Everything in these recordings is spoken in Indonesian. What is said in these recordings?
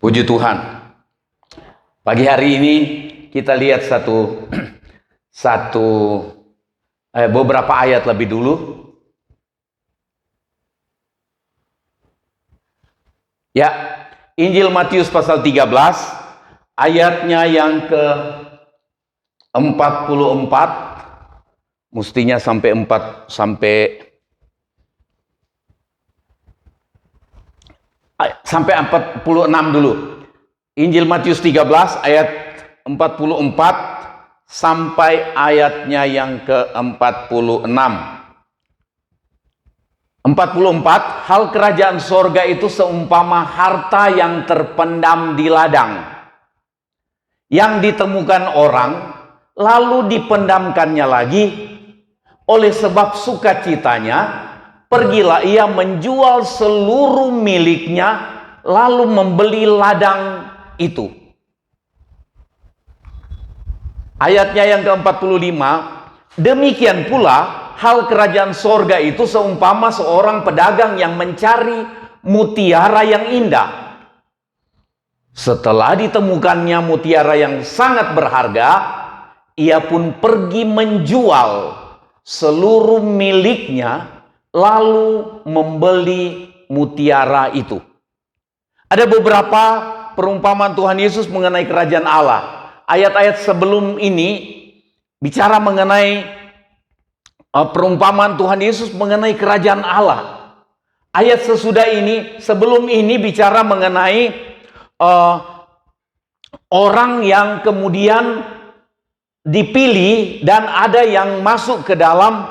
Puji Tuhan. Pagi hari ini kita lihat beberapa ayat lebih dulu. Ya, Injil Matius pasal 13 ayatnya yang ke 44, mestinya sampai 46 dulu. Injil Matius 13 ayat 44 sampai ayatnya yang ke-46. 44, hal kerajaan sorga itu seumpama harta yang terpendam di ladang, yang ditemukan orang, lalu dipendamkannya lagi. Oleh sebab sukacitanya, pergilah ia menjual seluruh miliknya, lalu membeli ladang itu. Ayatnya yang ke-45, demikian pula hal kerajaan sorga itu seumpama seorang pedagang yang mencari mutiara yang indah. Setelah ditemukannya mutiara yang sangat berharga, ia pun pergi menjual seluruh miliknya, lalu membeli mutiara itu. Ada beberapa perumpamaan Tuhan Yesus mengenai kerajaan Allah. Ayat-ayat sebelum ini bicara mengenai perumpamaan Tuhan Yesus mengenai kerajaan Allah. Ayat sesudah ini, sebelum ini bicara mengenai orang yang kemudian dipilih dan ada yang masuk ke dalam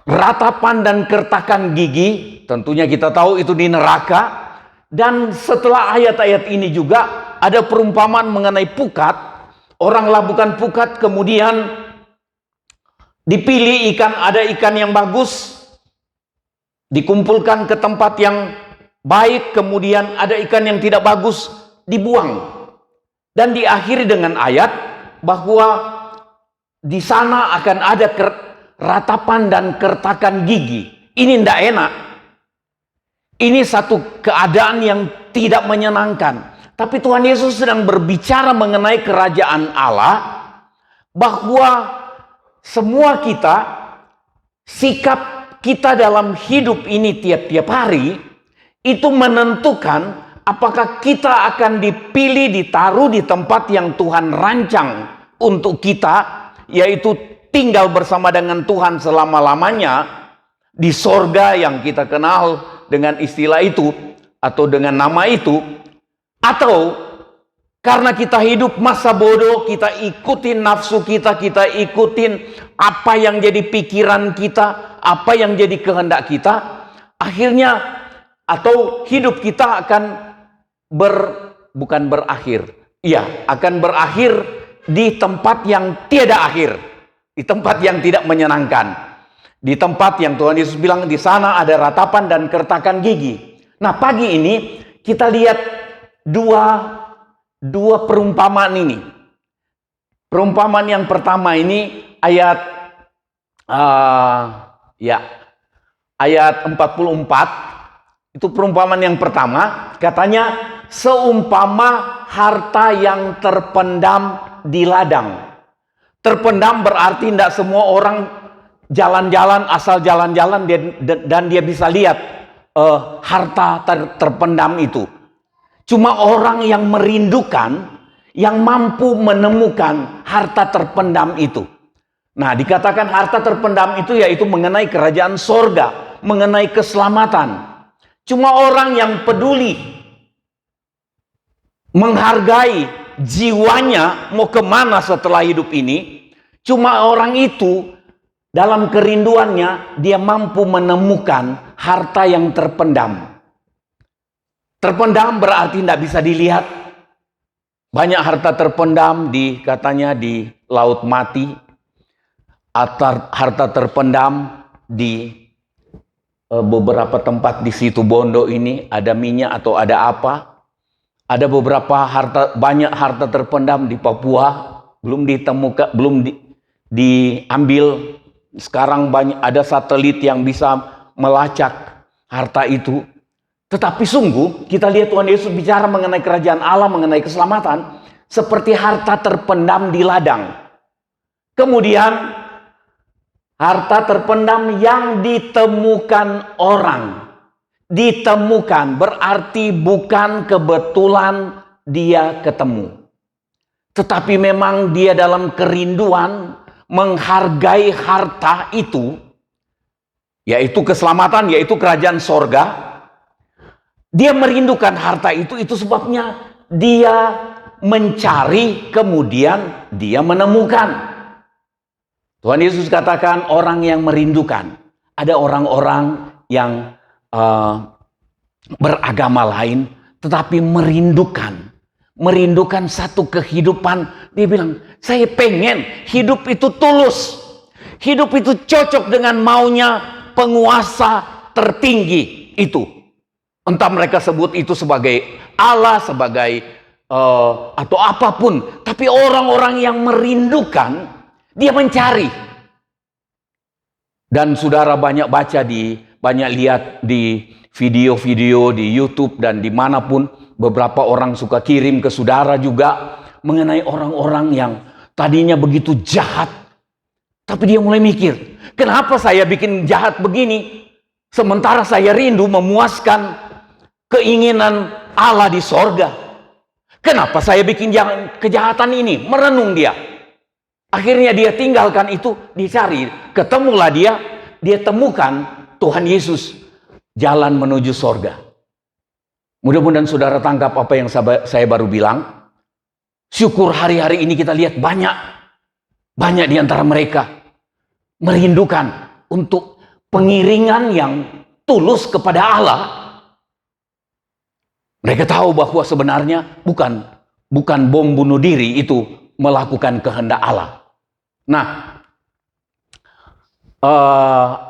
ratapan dan kertakan gigi. Tentunya kita tahu itu di neraka. Dan setelah ayat-ayat ini juga ada perumpamaan mengenai pukat. Orang labukan pukat, kemudian dipilih ikan, ada ikan yang bagus, dikumpulkan ke tempat yang baik, kemudian ada ikan yang tidak bagus, dibuang. Dan diakhiri dengan ayat bahwa di sana akan ada ratapan dan kertakan gigi. Ini tidak enak. Ini satu keadaan yang tidak menyenangkan. Tapi Tuhan Yesus sedang berbicara mengenai kerajaan Allah, bahwa semua kita, sikap kita dalam hidup ini tiap-tiap hari, itu menentukan apakah kita akan dipilih, ditaruh di tempat yang Tuhan rancang untuk kita, yaitu tinggal bersama dengan Tuhan selama-lamanya di sorga yang kita kenal dengan istilah itu atau dengan nama itu, atau karena kita hidup masa bodoh, kita ikutin nafsu kita, kita ikutin apa yang jadi pikiran kita, apa yang jadi kehendak kita, akhirnya atau hidup kita akan bukan berakhir, akan berakhir di tempat yang tiada akhir, di tempat yang tidak menyenangkan, di tempat yang Tuhan Yesus bilang di sana ada ratapan dan kertakan gigi. Nah, pagi ini kita lihat dua perumpamaan ini. Perumpamaan yang pertama ini ayat 44, itu perumpamaan yang pertama, katanya seumpama harta yang terpendam di ladang. Terpendam berarti tidak semua orang jalan-jalan, asal jalan-jalan dan dia bisa lihat harta terpendam itu. Cuma orang yang merindukan, yang mampu menemukan harta terpendam itu. Nah, dikatakan harta terpendam itu yaitu mengenai kerajaan sorga, mengenai keselamatan. Cuma orang yang peduli, menghargai jiwanya mau kemana setelah hidup ini, cuma orang itu dalam kerinduannya dia mampu menemukan harta yang terpendam. Terpendam berarti tidak bisa dilihat. Banyak harta terpendam katanya di laut mati, atau harta terpendam di beberapa tempat di situ Bondo ini ada minyak atau ada apa. Ada banyak harta terpendam di Papua belum ditemukan, belum diambil. Sekarang ada satelit yang bisa melacak harta itu. Tetapi sungguh kita lihat Tuhan Yesus bicara mengenai kerajaan Allah, mengenai keselamatan, seperti harta terpendam di ladang. Kemudian harta terpendam yang ditemukan orang. Ditemukan berarti bukan kebetulan dia ketemu. Tetapi memang dia dalam kerinduan menghargai harta itu, yaitu keselamatan, yaitu kerajaan sorga. Dia merindukan harta itu sebabnya dia mencari, kemudian dia menemukan. Tuhan Yesus katakan orang yang merindukan. Ada orang-orang yang beragama lain, tetapi merindukan satu kehidupan. Dia bilang, saya pengen hidup itu tulus. Hidup itu cocok dengan maunya penguasa tertinggi itu. Entah mereka sebut itu sebagai Allah, sebagai atau apapun. Tapi orang-orang yang merindukan, dia mencari. Dan saudara banyak banyak lihat di video-video di YouTube dan dimanapun, beberapa orang suka kirim ke saudara juga mengenai orang-orang yang tadinya begitu jahat. Tapi dia mulai mikir, kenapa saya bikin jahat begini? Sementara saya rindu memuaskan keinginan Allah di sorga. Kenapa saya bikin kejahatan ini? Merenung dia. Akhirnya dia tinggalkan itu, dicari. Ketemulah dia temukan Tuhan Yesus, jalan menuju sorga. Mudah-mudahan saudara tangkap apa yang saya baru bilang. Syukur hari-hari ini kita lihat banyak di antara mereka merindukan untuk pengiringan yang tulus kepada Allah. Mereka tahu bahwa sebenarnya bukan bom bunuh diri itu melakukan kehendak Allah. Nah,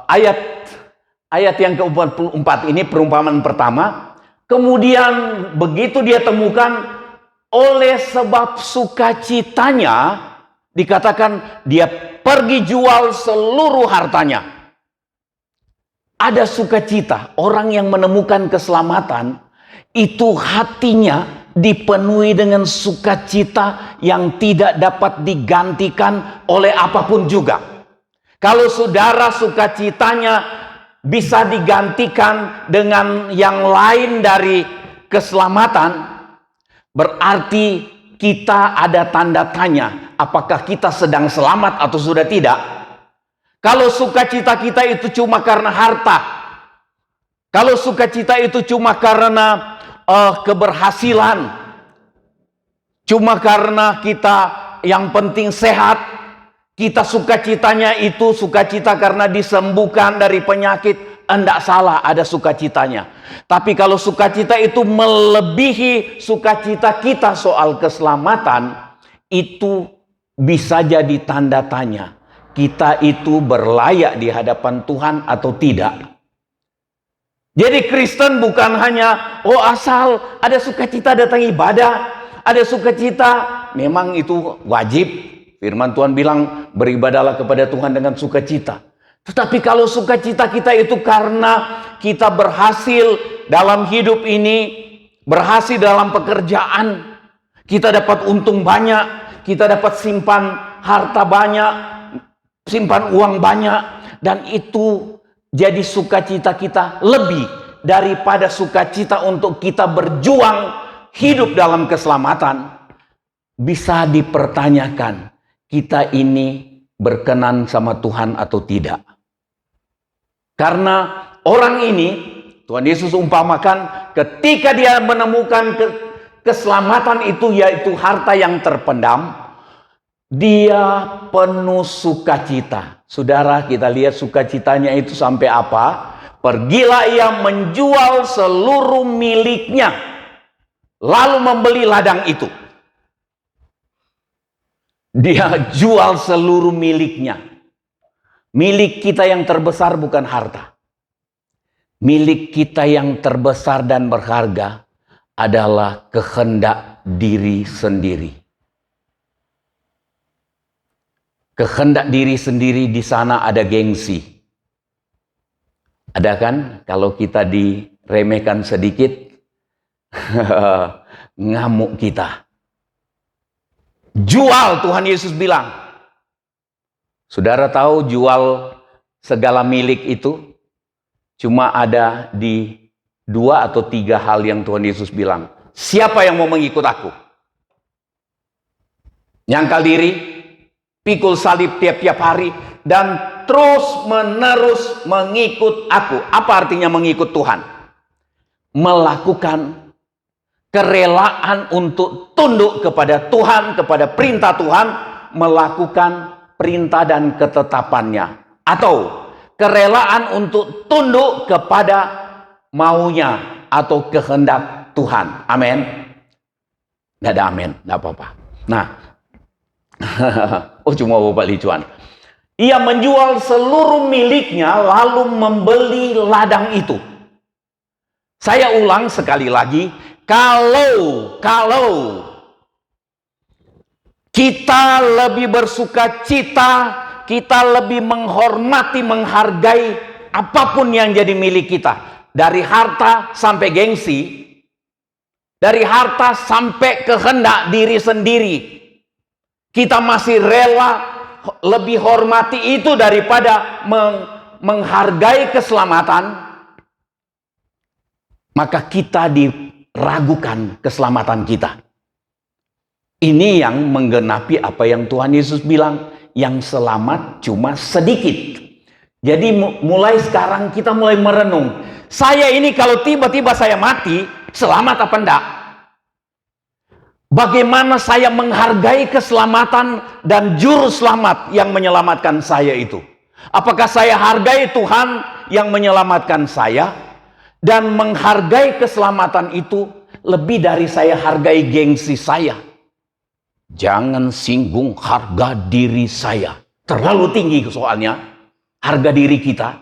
ayat yang ke-44 ini perumpamaan pertama. Kemudian begitu dia temukan, oleh sebab sukacitanya, dikatakan dia pergi jual seluruh hartanya. Ada sukacita, orang yang menemukan keselamatan, itu hatinya dipenuhi dengan sukacita yang tidak dapat digantikan oleh apapun juga. Kalau saudara sukacitanya bisa digantikan dengan yang lain dari keselamatan, berarti kita ada tanda tanya, apakah kita sedang selamat atau sudah tidak. Kalau sukacita kita itu cuma karena harta, kalau sukacita itu cuma karena keberhasilan, cuma karena kita yang penting sehat, kita sukacitanya itu sukacita karena disembuhkan dari penyakit, enggak salah, ada sukacitanya. Tapi kalau sukacita itu melebihi sukacita kita soal keselamatan, itu bisa jadi tanda tanya, kita itu berlayak di hadapan Tuhan atau tidak. Jadi Kristen bukan hanya asal ada sukacita datang ibadah, ada sukacita, memang itu wajib. Firman Tuhan bilang beribadahlah kepada Tuhan dengan sukacita. Tetapi kalau sukacita kita itu karena kita berhasil dalam hidup ini, berhasil dalam pekerjaan, kita dapat untung banyak, kita dapat simpan harta banyak, simpan uang banyak, dan itu jadi sukacita kita lebih daripada sukacita untuk kita berjuang hidup dalam keselamatan. Bisa dipertanyakan, kita ini berkenan sama Tuhan atau tidak. Karena orang ini, Tuhan Yesus umpamakan, ketika dia menemukan keselamatan itu, yaitu harta yang terpendam, dia penuh sukacita. Saudara, kita lihat sukacitanya itu sampai apa? Pergilah ia menjual seluruh miliknya, lalu membeli ladang itu. Dia jual seluruh miliknya. Milik kita yang terbesar bukan harta. Milik kita yang terbesar dan berharga adalah kehendak diri sendiri. Kehendak diri sendiri, di sana ada gengsi. Ada kan? Kalau kita di remehkan sedikit, ngamuk kita. Jual, Tuhan Yesus bilang. Saudara tahu jual segala milik itu cuma ada di 2 atau 3 hal yang Tuhan Yesus bilang. Siapa yang mau mengikut aku? Nyangkal diri, pikul salib tiap-tiap hari, dan terus menerus mengikut aku. Apa artinya mengikut Tuhan? Melakukan kerelaan untuk tunduk kepada Tuhan, kepada perintah Tuhan, melakukan perintah dan ketetapannya. Atau kerelaan untuk tunduk kepada maunya atau kehendak Tuhan. Amin. Nggak ada amin, nggak apa-apa. Nah, oh cuma Bapak Licuan. Ia menjual seluruh miliknya lalu membeli ladang itu. Saya ulang sekali lagi, kalau kita lebih bersuka cita, kita lebih menghormati, menghargai apapun yang jadi milik kita, dari harta sampai gengsi, dari harta sampai kehendak diri sendiri, kita masih rela lebih hormati itu daripada menghargai keselamatan, maka kita diragukan keselamatan kita. Ini yang menggenapi apa yang Tuhan Yesus bilang, yang selamat cuma sedikit. Jadi mulai sekarang kita mulai merenung, saya ini kalau tiba-tiba saya mati, selamat apa enggak? Bagaimana saya menghargai keselamatan dan juru selamat yang menyelamatkan saya itu? Apakah saya hargai Tuhan yang menyelamatkan saya dan menghargai keselamatan itu lebih dari saya hargai gengsi saya? Jangan singgung harga diri saya. Terlalu tinggi soalnya harga diri kita.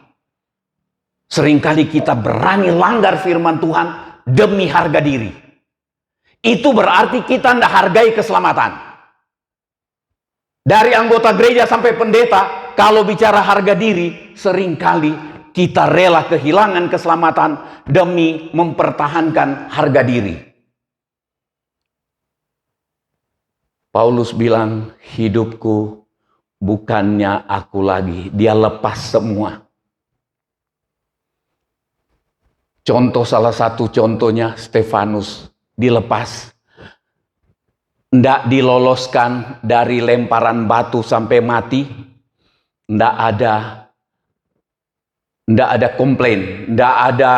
Seringkali kita berani langgar firman Tuhan demi harga diri. Itu berarti kita tidak hargai keselamatan. Dari anggota gereja sampai pendeta, kalau bicara harga diri, seringkali kita rela kehilangan keselamatan demi mempertahankan harga diri. Paulus bilang, hidupku bukannya aku lagi. Dia lepas semua. Salah satu contohnya Stefanus. Dilepas, tidak diloloskan dari lemparan batu sampai mati, tidak ada komplain, tidak ada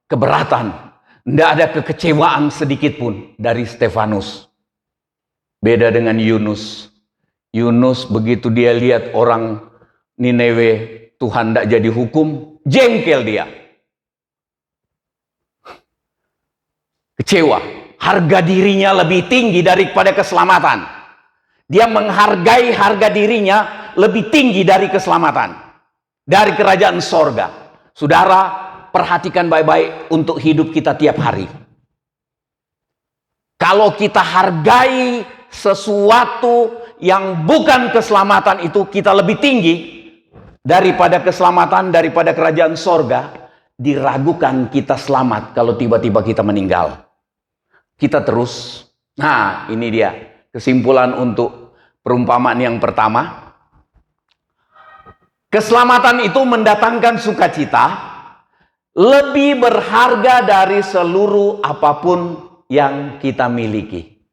keberatan, tidak ada kekecewaan sedikit pun dari Stefanus. Beda dengan Yunus. Yunus begitu dia lihat orang Nineve Tuhan tidak jadi hukum, jengkel dia. Kecewa, harga dirinya lebih tinggi daripada keselamatan. Dia menghargai harga dirinya lebih tinggi dari keselamatan, dari kerajaan sorga. Saudara, perhatikan baik-baik untuk hidup kita tiap hari. Kalau kita hargai sesuatu yang bukan keselamatan itu, kita lebih tinggi daripada keselamatan, daripada kerajaan sorga, diragukan kita selamat kalau tiba-tiba kita meninggal. Kita terus, nah ini dia kesimpulan untuk perumpamaan yang pertama. Keselamatan itu mendatangkan sukacita, lebih berharga dari seluruh apapun yang kita miliki.